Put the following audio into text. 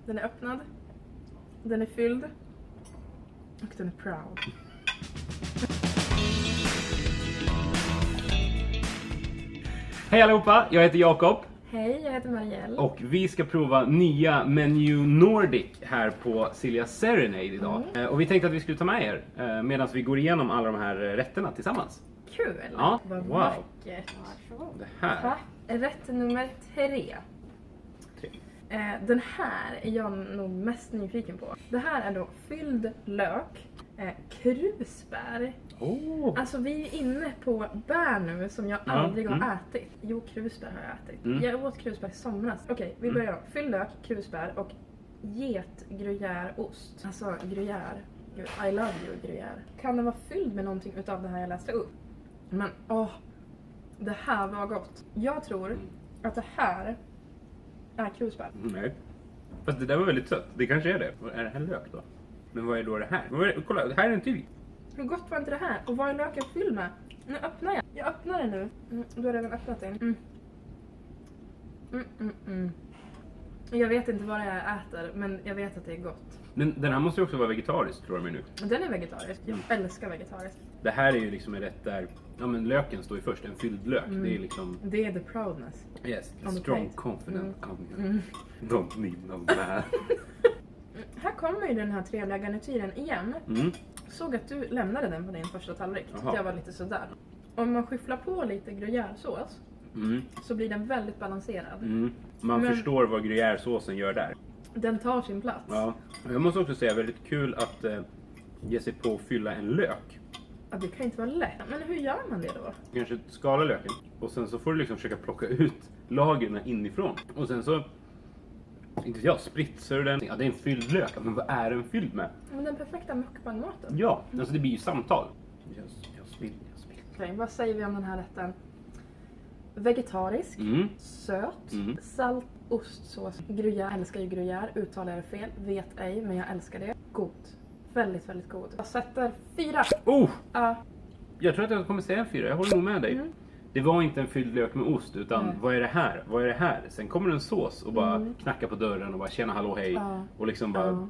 Den är öppnad. Den är fylld. Och den är proud. Hej allihopa, jag heter Jakob. Hej, jag heter Marielle. Och vi ska prova nya Menu Nordic här på Silja Serenade idag. Och vi tänkte att vi skulle ta med er medan vi går igenom alla de här rätterna tillsammans. Kul! Ja, Vad wow. vackert. Det här. Tack. Rätt nummer 3. Den här är jag nog mest nyfiken på. Det här är då fylld lök, krusbär. Oh. Alltså vi är inne på bär nu som jag aldrig har ätit. Jo, krusbär har jag ätit. Jag åt krusbär i somras. Okej, vi börjar då. Fylld lök, krusbär och getgruyèreost. Alltså gruyère. I love you gruyère. Kan den vara fylld med någonting utav det här jag läste upp? Men det här var gott. Jag tror att det här är krusbär. Nej. Fast det där var väldigt sött. Det kanske är det. Är det här lök då? Men vad är då det här? Kolla, det här är en till. Hur gott var inte det här? Och vad är löken fylld med? Nu öppnar jag. Jag öppnar det nu. Du har redan öppnat den. Jag vet inte vad det är jag äter, men jag vet att det är gott. Men den här måste ju också vara vegetarisk, tror jag mig nu. Den är vegetarisk. Jag älskar vegetarisk. Det här är ju liksom en rätt där, ja men löken står ju först, en fylld lök. Det är liksom, Det är the proudness. yes, On the strong, plate. confident, don't need no man. Här kommer ju den här trevliga garnityren igen. Såg att du lämnade den på din första tallrik. Jaha. Jag var lite sådär. Om man skyfflar på lite gruyèresås så blir den väldigt balanserad. Man förstår vad gruyèresåsen gör där. Den tar sin plats. Ja. Jag måste också säga, väldigt kul att ge sig på att fylla en lök. Ja, det kan inte vara lätt. Men hur gör man det då? Kanske skala löken och sen så får du liksom försöka plocka ut lagren inifrån. Och sen så, inte jag, spritsar du den. Ja, det är en fylld lök. Men vad är den fylld med? Men den perfekta mukbang-maten. Ja, alltså det blir ju samtal. Jag spill. Okej, vad säger vi om den här rätten? Vegetarisk, söt, salt, ostsås, gruyère. Jag älskar ju gruyère, uttalar jag det fel, vet ej, men jag älskar det. God. Väldigt, väldigt god. Jag sätter 4. Oh! Ja. Jag tror att jag kommer säga en 4, jag håller nog med dig. Det var inte en fylld lök med ost, utan vad är det här? Vad är det här? Sen kommer en sås och bara knackar på dörren och bara tjena hallå hej. Och liksom bara